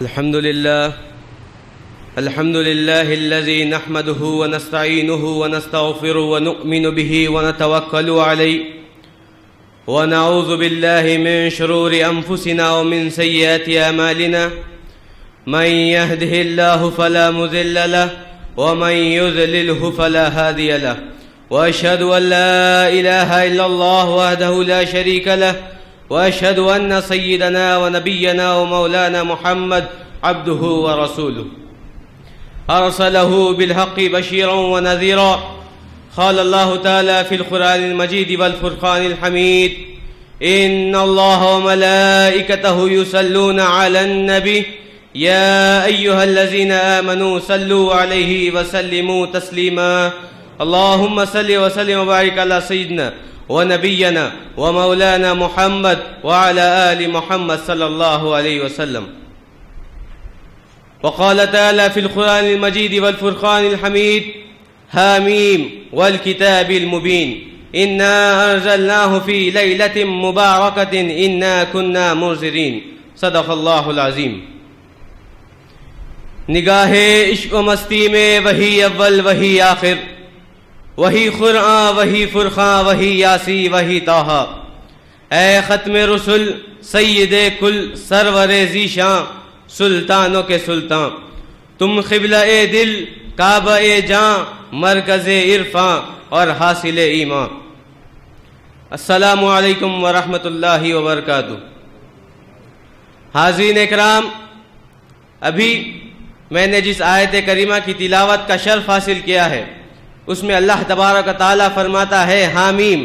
الحمد لله الذي نحمده ونستعينه ونستغفره ونؤمن به ونتوكل عليه ونعوذ بالله من شرور أنفسنا ومن سيئات أعمالنا من يهده الله فلا مضل له ومن يضلله فلا هادي له وأشهد أن لا إله إلا الله وحده لا شريك له وأشهد أن سيدنا ونبينا ومولانا محمد عبده ورسوله أرسله بالحق بشيرا ونذيرا. قال الله تعالى في القرآن المجيد والفرقان الحميد: إن الله وملائكته يصلون على النبي يا أيها الذين آمنوا صلوا عليه وسلموا تسليما. اللهم صل وسلم وبارك على سيدنا ونبينا ومولانا محمد وعلى آل محمد صلى الله عليه وسلم. وقال تعالى في القرآن المجيد والفرقان الحميد: حاميم والكتاب المبين إنا أنزلناه في ليلة مباركة إنا كنا منذرين. صدق اللہ العظیم. نگاہ عشق و مستی میں وہی اول وہی آخر، وہی قرآن وہی فرقان وہی یاسی وہی طٰہٰ. اے ختم رسل سید کل سرور ذیشان سلطانوں کے سلطان، تم قبلہ دل کعبہ جاں مرکز عرفاں اور حاصل ایمان. السلام علیکم ورحمۃ اللہ وبرکاتہ. حاضرین اکرام، ابھی میں نے جس آیت کریمہ کی تلاوت کا شرف حاصل کیا ہے اس میں اللہ تبارک و تعالیٰ فرماتا ہے: حامیم،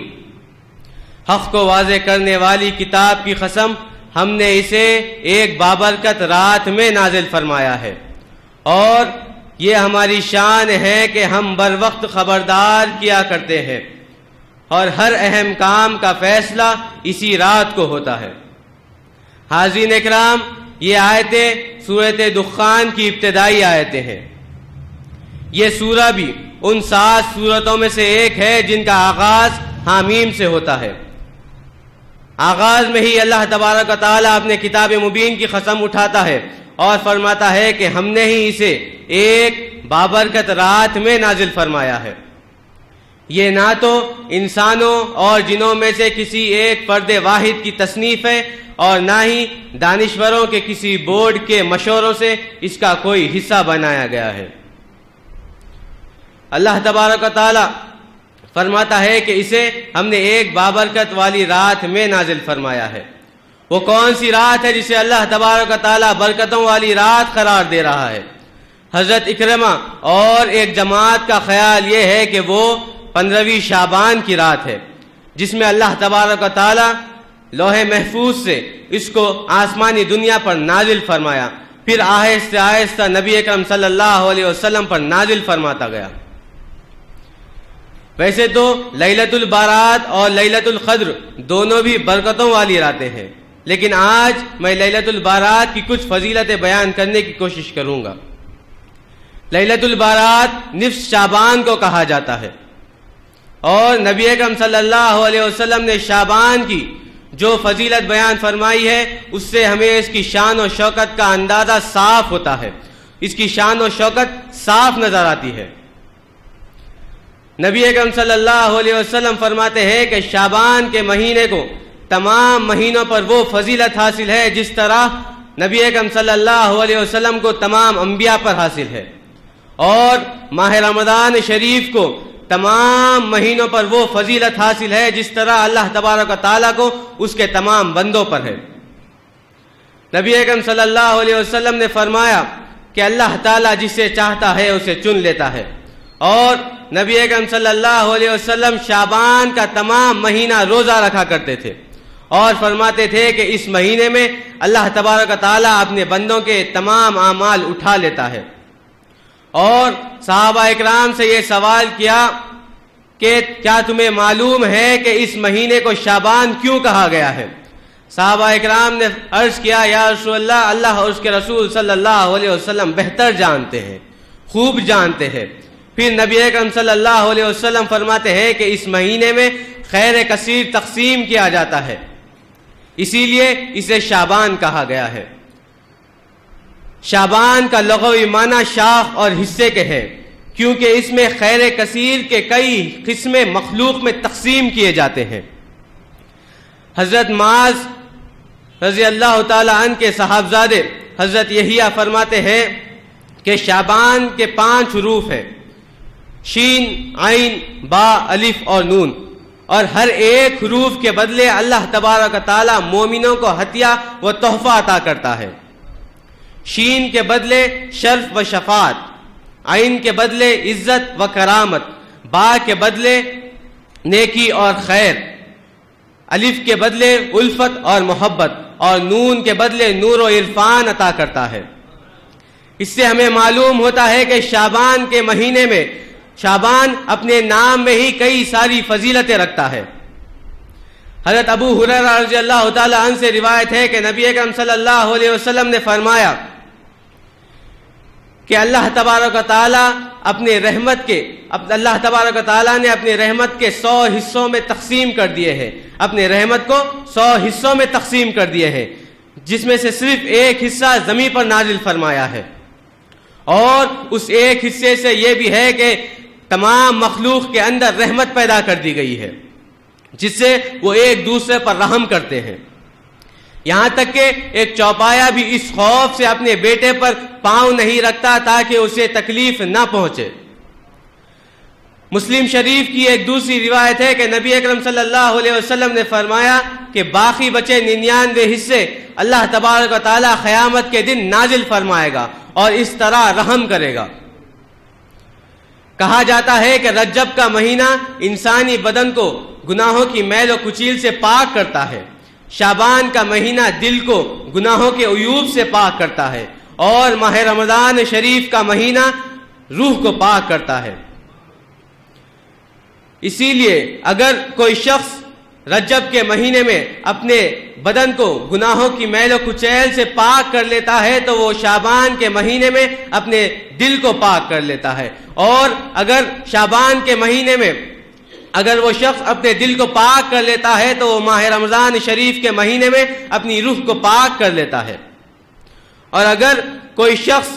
حق کو واضح کرنے والی کتاب کی قسم، ہم نے اسے ایک بابرکت رات میں نازل فرمایا ہے، اور یہ ہماری شان ہے کہ ہم بر وقت خبردار کیا کرتے ہیں، اور ہر اہم کام کا فیصلہ اسی رات کو ہوتا ہے. حاضرین اکرام، یہ آیتیں سورۃ دخان کی ابتدائی آیتیں ہیں. یہ سورہ بھی ان 7 سورتوں میں سے ایک ہے جن کا آغاز حامیم سے ہوتا ہے. آغاز میں ہی اللہ تبارک و تعالیٰ اپنے کتاب مبین کی قسم اٹھاتا ہے اور فرماتا ہے کہ ہم نے ہی اسے ایک بابرکت رات میں نازل فرمایا ہے. یہ نہ تو انسانوں اور جنوں میں سے کسی ایک فرد واحد کی تصنیف ہے اور نہ ہی دانشوروں کے کسی بورڈ کے مشوروں سے اس کا کوئی حصہ بنایا گیا ہے. اللہ تبارک و تعالیٰ فرماتا ہے کہ اسے ہم نے ایک بابرکت والی رات میں نازل فرمایا ہے. وہ کون سی رات ہے جسے اللہ تبارک و تعالیٰ برکتوں والی رات قرار دے رہا ہے؟ حضرت اکرمہ اور ایک جماعت کا خیال یہ ہے کہ وہ 15ویں شعبان کی رات ہے، جس میں اللہ تبارک و تعالیٰ لوح محفوظ سے اس کو آسمانی دنیا پر نازل فرمایا، پھر آہستہ آہستہ نبی اکرم صلی اللہ علیہ وسلم پر نازل فرماتا گیا. ویسے تو لیلۃ البارات اور لیلۃ القدر دونوں بھی برکتوں والی راتیں ہیں، لیکن آج میں لیلۃ البارات کی کچھ فضیلتیں بیان کرنے کی کوشش کروں گا. لیلۃ البارات نصف شعبان کو کہا جاتا ہے، اور نبی اکرم صلی اللہ علیہ وسلم نے شعبان کی جو فضیلت بیان فرمائی ہے اس سے ہمیں اس کی شان و شوکت کا اندازہ صاف ہوتا ہے، اس کی شان و شوکت صاف نظر آتی ہے. نبی اکرم صلی اللہ علیہ وسلم فرماتے ہیں کہ شعبان کے مہینے کو تمام مہینوں پر وہ فضیلت حاصل ہے جس طرح نبی اکرم صلی اللہ علیہ وسلم کو تمام انبیاء پر حاصل ہے، اور ماہ رمضان شریف کو تمام مہینوں پر وہ فضیلت حاصل ہے جس طرح اللہ تبارک و تعالیٰ کو اس کے تمام بندوں پر ہے. نبی اکرم صلی اللہ علیہ وسلم نے فرمایا کہ اللہ تعالیٰ جسے چاہتا ہے اسے چن لیتا ہے، اور نبی اکرم صلی اللہ علیہ وسلم شعبان کا تمام مہینہ روزہ رکھا کرتے تھے اور فرماتے تھے کہ اس مہینے میں اللہ تبارک و تعالیٰ اپنے بندوں کے تمام اعمال اٹھا لیتا ہے. اور صحابہ اکرام سے یہ سوال کیا کہ کیا تمہیں معلوم ہے کہ اس مہینے کو شعبان کیوں کہا گیا ہے؟ صحابہ اکرام نے عرض کیا: یا رسول اللہ، اللہ اور اس کے رسول صلی اللہ علیہ وسلم بہتر جانتے ہیں، خوب جانتے ہیں. پھر نبی اکرم صلی اللہ علیہ وسلم فرماتے ہیں کہ اس مہینے میں خیر کثیر تقسیم کیا جاتا ہے، اسی لیے اسے شعبان کہا گیا ہے. شعبان کا لغوی معنی شاخ اور حصے کے ہے، کیونکہ اس میں خیر کثیر کے کئی قسمیں مخلوق میں تقسیم کیے جاتے ہیں۔ حضرت معاذ رضی اللہ تعالی عنہ کے صاحبزادے حضرت یحییٰ فرماتے ہیں کہ شعبان کے 5 حروف ہیں، شین، عین، با، الف اور نون، اور ہر ایک حروف کے بدلے اللہ تبارک و تعالی مومنوں کو ہدیہ و تحفہ عطا کرتا ہے۔ شین کے بدلے شرف و شفاعت، عین کے بدلے عزت و کرامت، با کے بدلے نیکی اور خیر، الف کے بدلے الفت اور محبت، اور نون کے بدلے نور و عرفان عطا کرتا ہے۔ اس سے ہمیں معلوم ہوتا ہے کہ شعبان کے مہینے میں شعبان اپنے نام میں ہی کئی ساری فضیلتیں رکھتا ہے۔ حضرت ابو ہریرہ رضی اللہ تعالی عنہ سے روایت ہے کہ نبی اکرم صلی اللہ علیہ وسلم نے فرمایا کہ اللہ تبارک و تعالیٰ نے اپنے رحمت کے 100 حصوں میں تقسیم کر دیے ہیں، اپنے رحمت کو 100 حصوں میں تقسیم کر دیے ہیں، جس میں سے صرف ایک حصہ زمین پر نازل فرمایا ہے، اور اس ایک حصے سے یہ بھی ہے کہ تمام مخلوق کے اندر رحمت پیدا کر دی گئی ہے، جس سے وہ ایک دوسرے پر رحم کرتے ہیں۔ یہاں تک کہ ایک چوپایا بھی اس خوف سے اپنے بیٹے پر پاؤں نہیں رکھتا تاکہ اسے تکلیف نہ پہنچے۔ مسلم شریف کی ایک دوسری روایت ہے کہ نبی اکرم صلی اللہ علیہ وسلم نے فرمایا کہ باقی بچے 99 حصے اللہ تبارک و تعالی قیامت کے دن نازل فرمائے گا اور اس طرح رحم کرے گا۔ کہا جاتا ہے کہ رجب کا مہینہ انسانی بدن کو گناہوں کی میل و کچیل سے پاک کرتا ہے، شعبان کا مہینہ دل کو گناہوں کے عیوب سے پاک کرتا ہے، اور ماہ رمضان شریف کا مہینہ روح کو پاک کرتا ہے۔ اسی لیے اگر کوئی شخص رجب کے مہینے میں اپنے بدن کو گناہوں کی میل و کچیل سے پاک کر لیتا ہے تو وہ شعبان کے مہینے میں اپنے دل کو پاک کر لیتا ہے، اور اگر شعبان کے مہینے میں اگر وہ شخص اپنے دل کو پاک کر لیتا ہے تو وہ ماہ رمضان شریف کے مہینے میں اپنی روح کو پاک کر لیتا ہے۔ اور اگر کوئی شخص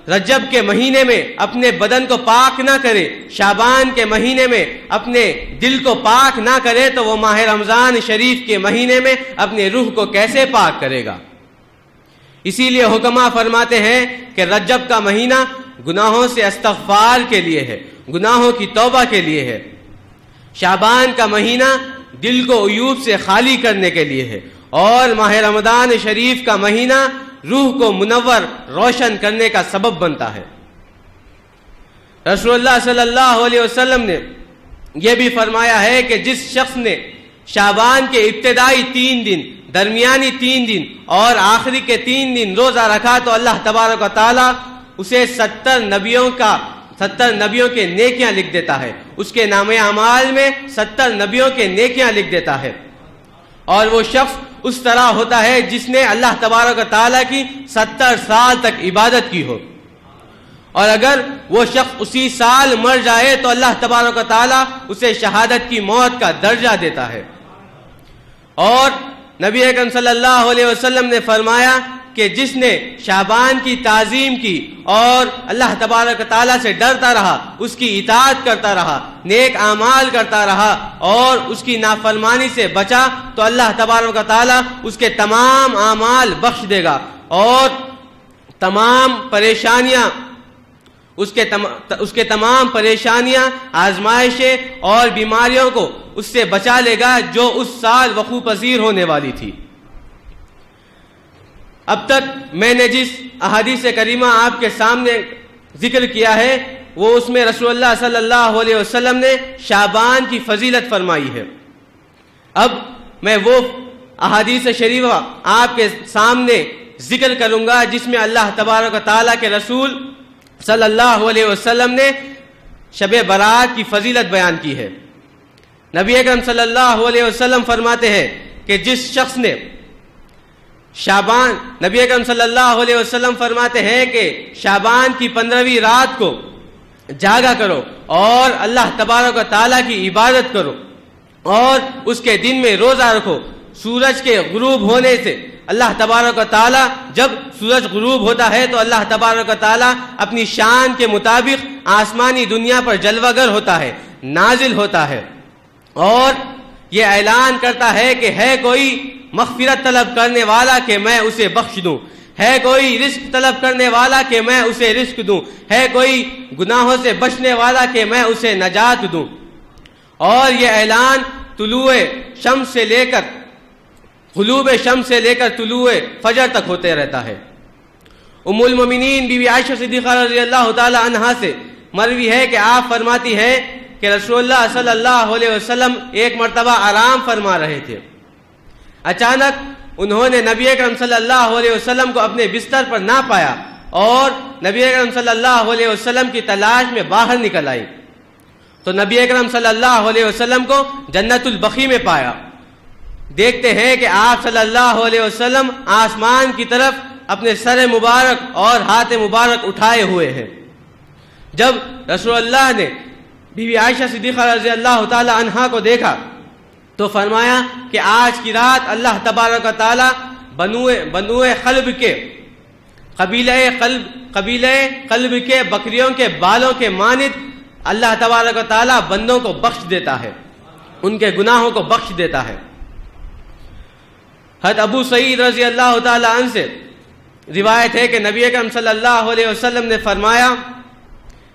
رجب کے مہینے میں اپنے بدن کو پاک نہ کرے، شعبان کے مہینے میں اپنے دل کو پاک نہ کرے، تو وہ ماہ رمضان شریف کے مہینے میں اپنے روح کو کیسے پاک کرے گا؟ اسی لیے حکماء فرماتے ہیں کہ رجب کا مہینہ گناہوں سے استغفار کے لیے ہے، گناہوں کی توبہ کے لیے ہے، شعبان کا مہینہ دل کو عیوب سے خالی کرنے کے لیے ہے، اور ماہ رمضان شریف کا مہینہ روح کو منور روشن کرنے کا سبب بنتا ہے۔ رسول اللہ صلی اللہ علیہ وسلم نے یہ بھی فرمایا ہے کہ جس شخص نے شعبان کے ابتدائی 3 دن، درمیانی 3 دن اور آخری کے 3 دن روزہ رکھا تو اللہ تبارک و تعالی اسے 70 نبیوں کے نیکیاں لکھ دیتا ہے، اس کے نام اعمال میں 70 نبیوں کے نیکیاں لکھ دیتا ہے، اور وہ شخص اس طرح ہوتا ہے جس نے اللہ تبارک و تعالیٰ کی 70 سال تک عبادت کی ہو، اور اگر وہ شخص اسی سال مر جائے تو اللہ تبارک و تعالیٰ اسے شہادت کی موت کا درجہ دیتا ہے۔ اور نبی اکرم صلی اللہ علیہ وسلم نے فرمایا کہ جس نے شعبان کی تعظیم کی اور اللہ تبارک و تعالیٰ سے ڈرتا رہا، اس کی اطاعت کرتا رہا، نیک اعمال کرتا رہا اور اس کی نافرمانی سے بچا، تو اللہ تبارک و تعالیٰ اس کے تمام اعمال بخش دے گا، اور تمام پریشانیاں اس کے تمام پریشانیاں، آزمائشیں اور بیماریوں کو اس سے بچا لے گا جو اس سال وقوع پذیر ہونے والی تھی۔ اب تک میں نے جس احادیث کریمہ آپ کے سامنے ذکر کیا ہے وہ اس میں رسول اللہ صلی اللہ علیہ وسلم نے شعبان کی فضیلت فرمائی ہے۔ اب میں وہ احادیث شریفہ آپ کے سامنے ذکر کروں گا جس میں اللہ تبارک و تعالیٰ کے رسول صلی اللہ علیہ وسلم نے شب برات کی فضیلت بیان کی ہے۔ نبی اکرم صلی اللہ علیہ وسلم فرماتے ہیں کہ جس شخص نے نبی اکرم صلی اللہ علیہ وسلم فرماتے ہیں کہ شعبان کی 15ویں رات کو جاگا کرو اور اللہ تبارک و تعالیٰ کی عبادت کرو، اور اس کے دن میں روزہ رکھو، سورج کے غروب ہونے سے اللہ تبارک و تعالی جب سورج غروب ہوتا ہے تو اللہ تبارک و تعالی اپنی شان کے مطابق آسمانی دنیا پر جلوہ گر ہوتا ہے، نازل ہوتا ہے، اور یہ اعلان کرتا ہے کہ ہے کوئی مغفرت طلب کرنے والا کہ میں اسے بخش دوں، ہے کوئی رزق طلب کرنے والا کہ میں اسے رزق دوں، ہے کوئی گناہوں سے بچنے والا کہ میں اسے نجات دوں۔ اور یہ اعلان طلوع شمس سے لے کر غروب شمس سے لے کر طلوع فجر تک ہوتے رہتا ہے۔ ام المومنین بی بی عائشہ صدیقہ رضی اللہ تعالی عنہا سے مروی ہے کہ آپ فرماتی ہیں کہ رسول اللہ صلی اللہ علیہ وسلم ایک مرتبہ آرام فرما رہے تھے، اچانک انہوں نے نبی اکرم صلی اللہ علیہ وسلم کو اپنے بستر پر نہ پایا اور نبی اکرم صلی اللہ علیہ وسلم کی تلاش میں باہر نکل آئی تو نبی اکرم صلی اللہ علیہ وسلم کو جنت البقیع میں پایا۔ دیکھتے ہیں کہ آپ صلی اللہ علیہ وسلم آسمان کی طرف اپنے سر مبارک اور ہاتھ مبارک اٹھائے ہوئے ہیں۔ جب رسول اللہ نے بی بی عائشہ صدیقہ رضی اللہ تعالی عنہا کو دیکھا تو فرمایا کہ آج کی رات اللہ تبارک و تعالی بنو قلب کے قبیلہ قلب کے بکریوں کے بالوں کے مانند اللہ تبارک و تعالی بندوں کو بخش دیتا ہے، ان کے گناہوں کو بخش دیتا ہے۔ حضرت ابو سعید رضی اللہ تعالی عنہ سے روایت ہے کہ نبی اکرم صلی اللہ علیہ وسلم نے فرمایا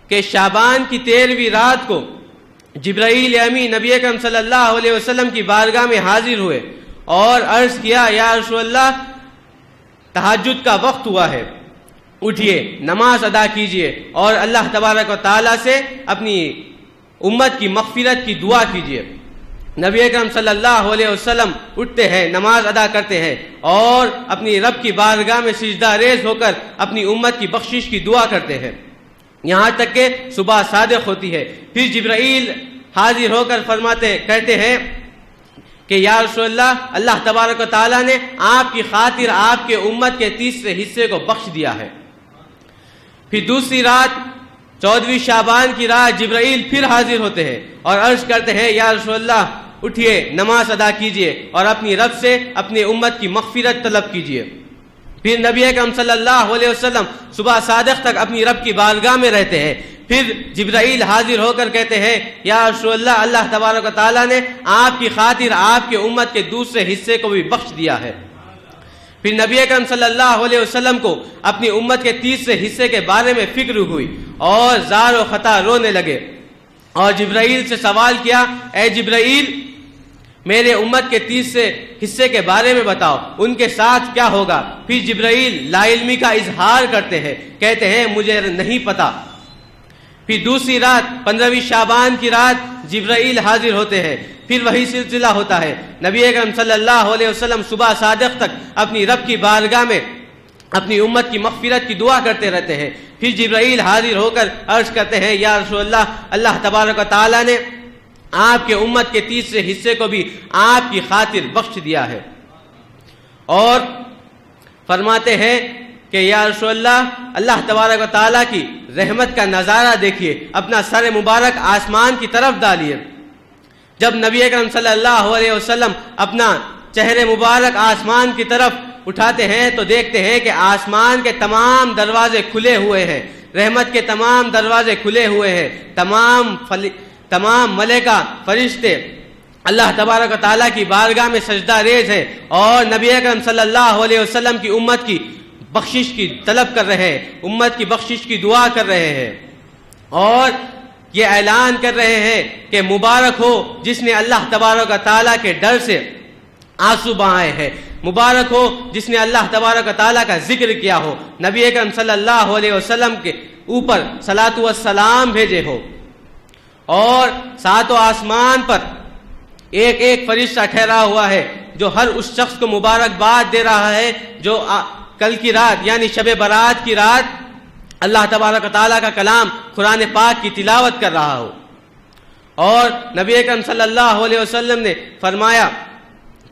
کہ شعبان کی 13ویں رات کو جبرائیل امین نبی اکرم صلی اللہ علیہ وسلم کی بارگاہ میں حاضر ہوئے اور عرض کیا، یا رسول اللہ تہجد کا وقت ہوا ہے، اٹھیے نماز ادا کیجئے اور اللہ تبارک و تعالیٰ سے اپنی امت کی مغفرت کی دعا کیجئے۔ نبی اکرم صلی اللہ علیہ وسلم اٹھتے ہیں، نماز ادا کرتے ہیں اور اپنی رب کی بارگاہ میں سجدہ ریز ہو کر اپنی امت کی بخشش کی دعا کرتے ہیں، یہاں تک کہ صبح صادق ہوتی ہے۔ پھر جبرائیل حاضر ہو کر کہتے ہیں کہ یا رسول اللہ، اللہ تبارک و تعالیٰ نے آپ کی خاطر آپ کے امت کے تیسرے حصے کو بخش دیا ہے۔ پھر دوسری رات 14ویں شعبان کی رات جبرائیل پھر حاضر ہوتے ہیں اور عرض کرتے ہیں، یا رسول اللہ اٹھیے نماز ادا کیجئے اور اپنی رب سے اپنی امت کی مغفرت طلب کیجئے۔ پھر نبی اکرم صلی اللہ علیہ وسلم صبح صادق تک اپنی رب کی بارگاہ میں رہتے ہیں۔ پھر جبرائیل حاضر ہو کر کہتے ہیں، یا رسول اللہ، اللہ تبارک و تعالیٰ نے آپ کی خاطر آپ کے امت کے دوسرے حصے کو بھی بخش دیا ہے۔ پھر نبی اکرم صلی اللہ علیہ وسلم کو اپنی امت کے تیسرے حصے کے بارے میں فکر ہوئی اور زار و خطا رونے لگے اور جبرائیل سے سوال کیا، اے جبرائیل، میرے امت کے تیسرے حصے کے بارے میں بتاؤ، ان کے ساتھ کیا ہوگا؟ پھر جبرائیل لا علمی کا اظہار کرتے ہیں، کہتے ہیں مجھے نہیں پتا۔ پھر دوسری رات 15ویں شعبان کی رات جبرائیل حاضر ہوتے ہیں، پھر وہی سلسلہ ہوتا ہے۔ نبی اکرم صلی اللہ علیہ وسلم صبح صادق تک اپنی رب کی بارگاہ میں اپنی امت کی مغفرت کی دعا کرتے رہتے ہیں۔ پھر جبرائیل حاضر ہو کر عرض کرتے ہیں، یا رسول اللہ، اللہ تبارک و تعالیٰ نے آپ کے امت کے تیسرے حصے کو بھی آپ کی خاطر بخش دیا ہے، اور فرماتے ہیں کہ یا رسول اللہ، اللہ تبارک و تعالیٰ کی رحمت کا نظارہ دیکھیے، اپنا سر مبارک آسمان کی طرف ڈالیے۔ جب نبی اکرم صلی اللہ علیہ وسلم اپنا چہرے مبارک آسمان کی طرف اٹھاتے ہیں تو دیکھتے ہیں کہ آسمان کے تمام دروازے کھلے ہوئے ہیں، رحمت کے تمام دروازے کھلے ہوئے ہیں، تمام ملائکہ فرشتے اللہ تبارک و تعالیٰ کی بارگاہ میں سجدہ ریز ہیں اور نبی اکرم صلی اللہ علیہ وسلم کی امت کی بخشش کی طلب کر رہے ہیں، امت کی بخشش کی دعا کر رہے ہیں، اور یہ اعلان کر رہے ہیں کہ مبارک ہو جس نے اللہ تبارک و تعالیٰ کے ڈر سے آنسو بہائے ہیں، مبارک ہو جس نے اللہ تبارک و تعالیٰ کا ذکر کیا ہو، نبی اکرم صلی اللہ علیہ وسلم کے اوپر صلاۃ و السلام بھیجے ہو، اور ساتوں آسمان پر ایک ایک فرشتہ ٹھہرا ہوا ہے جو ہر اس شخص کو مبارکباد دے رہا ہے جو کل کی رات یعنی شب برات کی رات اللہ تبارک و تعالیٰ کا کلام قرآن پاک کی تلاوت کر رہا ہو۔ اور نبی اکرم صلی اللہ علیہ وسلم نے فرمایا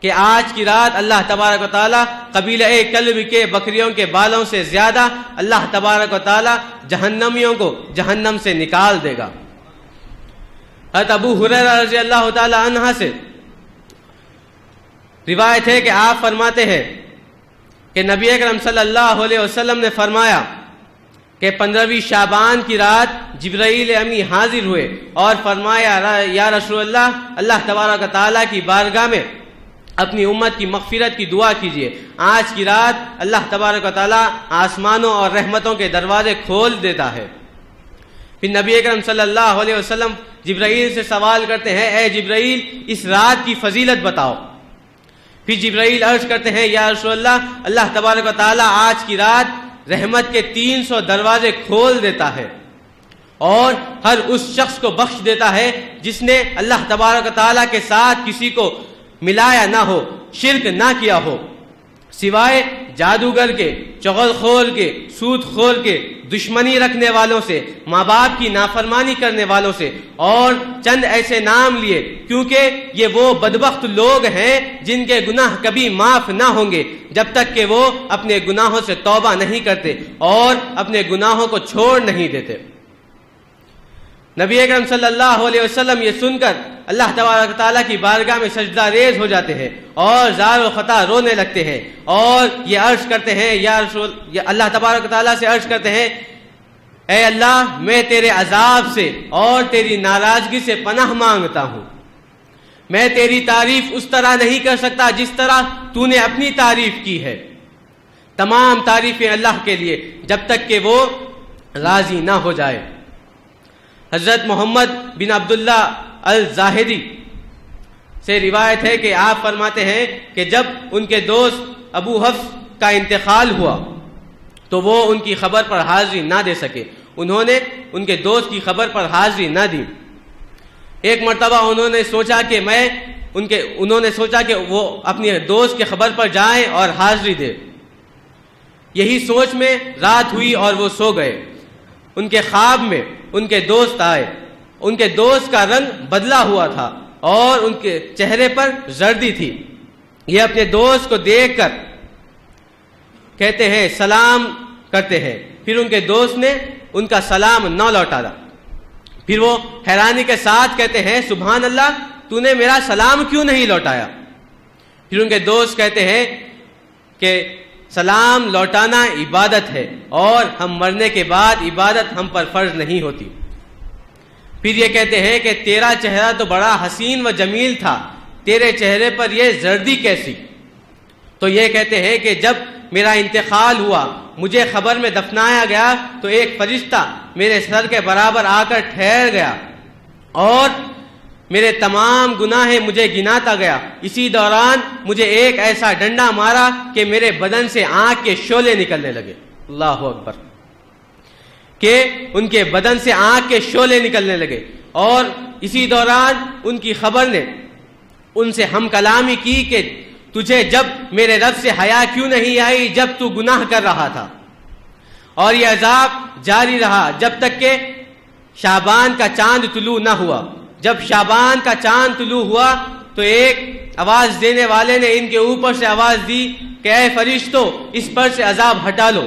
کہ آج کی رات اللہ تبارک و تعالیٰ قبیلہ کلب کے بکریوں کے بالوں سے زیادہ اللہ تبارک و تعالیٰ جہنمیوں کو جہنم سے نکال دے گا۔ حضرت ابو ہریرہ رضی اللہ تعالی عنہ سے روایت ہے کہ آپ فرماتے ہیں کہ نبی اکرم صلی اللہ علیہ وسلم نے فرمایا کہ 15ویں شعبان کی رات جبرائیل امی حاضر ہوئے اور فرمایا یا رسول اللہ تبارک و تعالیٰ کی بارگاہ میں اپنی امت کی مغفرت کی دعا کیجیے، آج کی رات اللہ تبارک و تعالیٰ آسمانوں اور رحمتوں کے دروازے کھول دیتا ہے۔ پھر نبی اکرم صلی اللہ علیہ وسلم جبرائیل سے سوال کرتے ہیں، اے جبرائیل اس رات کی فضیلت بتاؤ۔ پھر جبرائیل عرض کرتے ہیں، یا رسول اللہ تبارک و تعالیٰ آج کی رات رحمت کے 300 دروازے کھول دیتا ہے اور ہر اس شخص کو بخش دیتا ہے جس نے اللہ تبارک و تعالیٰ کے ساتھ کسی کو ملایا نہ ہو، شرک نہ کیا ہو، سوائے جادوگر کے، چغل خور کے، سود خور کے، دشمنی رکھنے والوں سے، ماں باپ کی نافرمانی کرنے والوں سے، اور چند ایسے نام لیے کیونکہ یہ وہ بدبخت لوگ ہیں جن کے گناہ کبھی معاف نہ ہوں گے جب تک کہ وہ اپنے گناہوں سے توبہ نہیں کرتے اور اپنے گناہوں کو چھوڑ نہیں دیتے۔ نبی اکرم صلی اللہ علیہ وسلم یہ سن کر اللہ تبارک تعالیٰ کی بارگاہ میں سجدہ ریز ہو جاتے ہیں اور زار و خطا رونے لگتے ہیں اور یہ عرض کرتے ہیں، اللہ تبارک تعالیٰ سے عرض کرتے ہیں، اے اللہ میں تیرے عذاب سے اور تیری ناراضگی سے پناہ مانگتا ہوں، میں تیری تعریف اس طرح نہیں کر سکتا جس طرح تو نے اپنی تعریف کی ہے، تمام تعریفیں اللہ کے لیے جب تک کہ وہ راضی نہ ہو جائے۔ حضرت محمد بن عبداللہ الزاہدی سے روایت ہے کہ آپ فرماتے ہیں کہ جب ان کے دوست ابو حفص کا انتقال ہوا تو وہ ان کی خبر پر حاضری نہ دے سکے، انہوں نے ان کے دوست کی خبر پر حاضری نہ دی۔ ایک مرتبہ انہوں نے سوچا کہ وہ اپنے دوست کے خبر پر جائیں اور حاضری دے، یہی سوچ میں رات ہوئی اور وہ سو گئے۔ ان کے خواب میں ان کے دوست آئے، ان کے دوست کا رنگ بدلا ہوا تھا اور ان کے چہرے پر زردی تھی۔ یہ اپنے دوست کو دیکھ کر کہتے ہیں، سلام کرتے ہیں، پھر ان کے دوست نے ان کا سلام نہ لوٹایا، پھر وہ حیرانی کے ساتھ کہتے ہیں، سبحان اللہ تو نے میرا سلام کیوں نہیں لوٹایا؟ پھر ان کے دوست کہتے ہیں کہ سلام لوٹانا عبادت ہے اور ہم مرنے کے بعد عبادت ہم پر فرض نہیں ہوتی۔ پھر یہ کہتے ہیں کہ تیرا چہرہ تو بڑا حسین و جمیل تھا، تیرے چہرے پر یہ زردی کیسی؟ تو یہ کہتے ہیں کہ جب میرا انتقال ہوا، مجھے خبر میں دفنایا گیا تو ایک فرشتہ میرے سر کے برابر آ کر ٹھہر گیا اور میرے تمام گناہ مجھے گناتا گیا، اسی دوران مجھے ایک ایسا ڈنڈا مارا کہ میرے بدن سے آنکھ کے شعلے نکلنے لگے۔ اللہ اکبر، کہ ان کے بدن سے آنکھ کے شعلے نکلنے لگے، اور اسی دوران ان کی خبر نے ان سے ہم کلامی کی کہ تجھے جب میرے رب سے حیا کیوں نہیں آئی جب تو گناہ کر رہا تھا؟ اور یہ عذاب جاری رہا جب تک کہ شعبان کا چاند طلوع نہ ہوا۔ جب شعبان کا چاند طلوع ہوا تو ایک آواز دینے والے نے ان کے اوپر سے آواز دی کہ اے فرشتوں، اس پر سے عذاب ہٹا لو،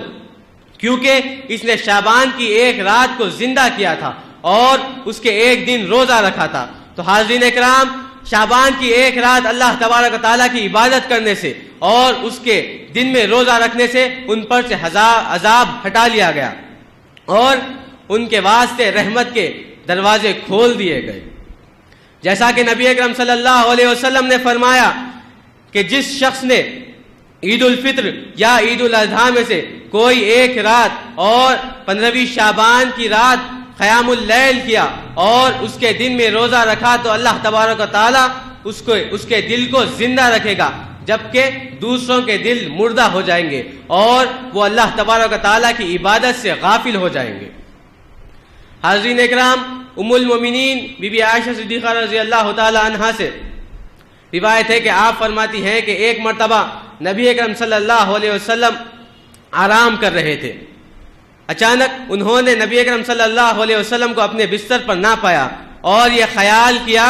کیونکہ اس نے شعبان کی ایک رات کو زندہ کیا تھا اور اس کے ایک دن روزہ رکھا تھا۔ تو حاضرین اکرام، شعبان کی ایک رات اللہ تبارک و تعالیٰ کی عبادت کرنے سے اور اس کے دن میں روزہ رکھنے سے ان پر سے عذاب ہٹا لیا گیا اور ان کے واسطے رحمت کے دروازے کھول دیے گئے۔ جیسا کہ نبی اکرم صلی اللہ علیہ وسلم نے فرمایا کہ جس شخص نے عید الفطر یا عید الاضحیٰ میں سے کوئی ایک رات اور 15ویں شعبان کی رات قیام اللیل کیا اور اس کے دن میں روزہ رکھا تو اللہ تبارک و تعالیٰ اس کے دل کو زندہ رکھے گا، جبکہ دوسروں کے دل مردہ ہو جائیں گے اور وہ اللہ تبارک و تعالیٰ کی عبادت سے غافل ہو جائیں گے۔ حاضرین اکرام، ام المومنین بی بی عائشہ صدیقہ رضی اللہ تعالی عنہا سے روایت ہے کہ آپ فرماتی ہیں کہ ایک مرتبہ نبی اکرم صلی اللہ علیہ وسلم آرام کر رہے تھے، اچانک انہوں نے نبی اکرم صلی اللہ علیہ وسلم کو اپنے بستر پر نہ پایا اور یہ خیال کیا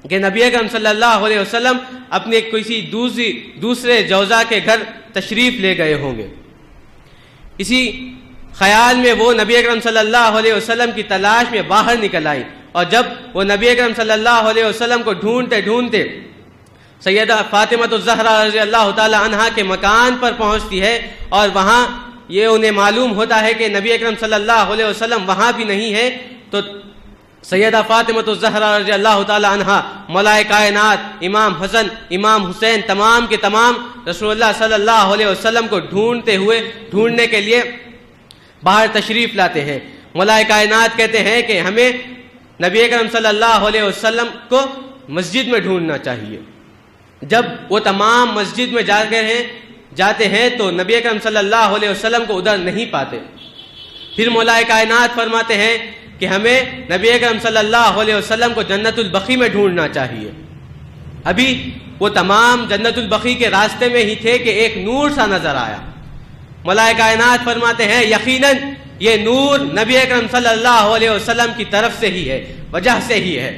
کہ نبی اکرم صلی اللہ علیہ وسلم اپنے کسی دوسرے جوزا کے گھر تشریف لے گئے ہوں گے۔ اسی خیال میں وہ نبی اکرم صلی اللہ علیہ وسلم کی تلاش میں باہر نکل آئی، اور جب وہ نبی اکرم صلی اللہ علیہ وسلم کو ڈھونڈتے ڈھونڈتے سیدہ فاطمہ الزہرا رضی اللہ تعالی عنہا کے مکان پر پہنچتی ہے، اور وہاں یہ انہیں معلوم ہوتا ہے کہ نبی اکرم صلی اللہ علیہ وسلم وہاں بھی نہیں ہے، تو سیدہ فاطمہ الزہرا رضی اللہ تعالی عنہا مولائے کائنات امام حسن امام حسین تمام کے تمام رسول اللہ صلی اللہ علیہ وسلم کو ڈھونڈنے کے لیے باہر تشریف لاتے ہیں۔ مولائے کائنات کہتے ہیں کہ ہمیں نبی اکرم صلی اللہ علیہ وسلم کو مسجد میں ڈھونڈنا چاہیے۔ جب وہ تمام مسجد میں جاتے ہیں تو نبی اکرم صلی اللہ علیہ وسلم کو ادھر نہیں پاتے۔ پھر مولائے کائنات فرماتے ہیں کہ ہمیں نبی اکرم صلی اللہ علیہ وسلم کو جنت البقیع میں ڈھونڈنا چاہیے۔ ابھی وہ تمام جنت البقیع کے راستے میں ہی تھے کہ ایک نور سا نظر آیا۔ مولائے کائنات فرماتے ہیں یقیناً یہ نور نبی اکرم صلی اللہ علیہ وسلم کی طرف سے ہی ہے، وجہ سے ہی ہے۔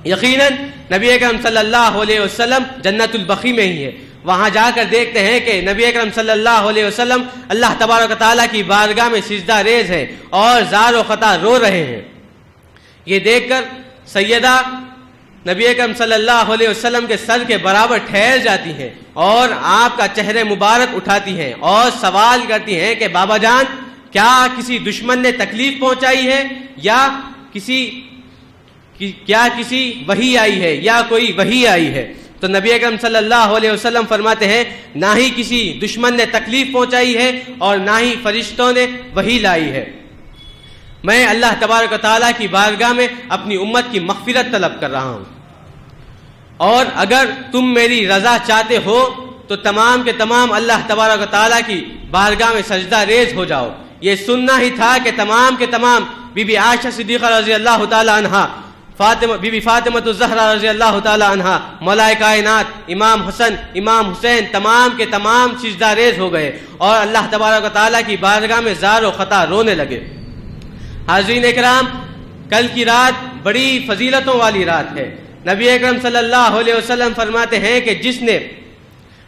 یقیناً نبی اکرم صلی اللہ علیہ وسلم جنت البقیع میں ہی ہے۔ وہاں جا کر دیکھتے ہیں کہ نبی اکرم صلی اللہ علیہ وسلم اللہ تبارک و تعالیٰ کی بارگاہ میں سجدہ ریز ہیں اور زار و خطا رو رہے ہیں۔ یہ دیکھ کر سیدہ نبی اکرم صلی اللہ علیہ وسلم کے سر کے برابر ٹھہر جاتی ہیں اور آپ کا چہرے مبارک اٹھاتی ہیں اور سوال کرتی ہیں کہ بابا جان، کیا کسی دشمن نے تکلیف پہنچائی ہے یا کسی وحی آئی ہے یا کوئی وحی آئی ہے؟ تو نبی اکرم صلی اللہ علیہ وسلم فرماتے ہیں نہ ہی کسی دشمن نے تکلیف پہنچائی ہے اور نہ ہی فرشتوں نے وحی لائی ہے۔ میں اللہ تبارک و تعالیٰ کی بارگاہ میں اپنی امت کی مغفرت طلب کر رہا ہوں، اور اگر تم میری رضا چاہتے ہو تو تمام کے تمام اللہ تبارک و تعالیٰ کی بارگاہ میں سجدہ ریز ہو جاؤ۔ یہ سننا ہی تھا کہ تمام کے تمام بی بی عائشہ صدیقہ رضی اللہ تعالی عنہا، بی بی فاطمہ الزہرا رضی اللہ تعالی عنہا، مولائے کائنات امام حسن امام حسین تمام کے تمام سجدہ ریز ہو گئے اور اللہ تبارک و تعالیٰ کی بارگاہ میں زار و خطا رونے لگے۔ حاضرین اکرام، کل کی رات بڑی فضیلتوں والی رات ہے۔ نبی اکرم صلی اللہ علیہ وسلم فرماتے ہیں کہ جس نے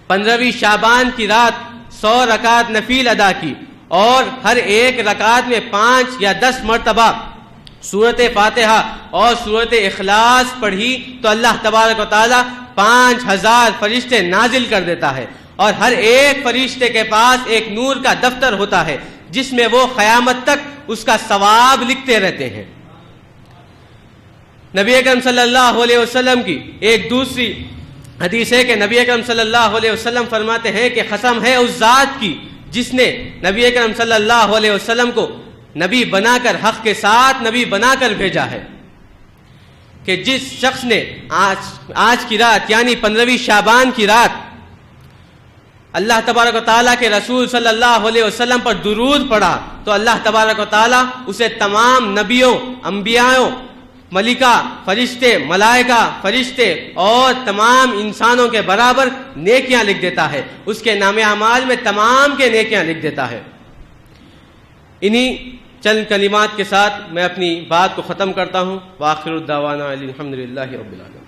15ویں شعبان کی رات 100 رکعت نفل ادا کی اور ہر ایک رکعت میں 5 یا 10 مرتبہ سورۃ فاتحہ اور سورۃ اخلاص پڑھی تو اللہ تبارک و تعالیٰ 5000 فرشتے نازل کر دیتا ہے، اور ہر ایک فرشتے کے پاس ایک نور کا دفتر ہوتا ہے جس میں وہ قیامت تک اس کا ثواب لکھتے رہتے ہیں۔ نبی اکرم صلی اللہ علیہ وسلم کی ایک دوسری حدیث ہے کہ نبی اکرم صلی اللہ علیہ وسلم فرماتے ہیں کہ قسم ہے اس ذات کی جس نے نبی اکرم صلی اللہ علیہ وسلم کو نبی بنا کر حق کے ساتھ نبی بنا کر بھیجا ہے، کہ جس شخص نے آج کی رات یعنی 15ویں شعبان کی رات اللہ تبارک و تعالیٰ کے رسول صلی اللہ علیہ وسلم پر درود پڑھا تو اللہ تبارک و تعالیٰ اسے تمام نبیوں، انبیاءوں، ملکہ، فرشتے، ملائکہ، فرشتے اور تمام انسانوں کے برابر نیکیاں لکھ دیتا ہے، اس کے نام اعمال میں تمام کے نیکیاں لکھ دیتا ہے۔ انہی چند کلمات کے ساتھ میں اپنی بات کو ختم کرتا ہوں۔ وآخر الدعوانا الحمدللہ رب العالمین۔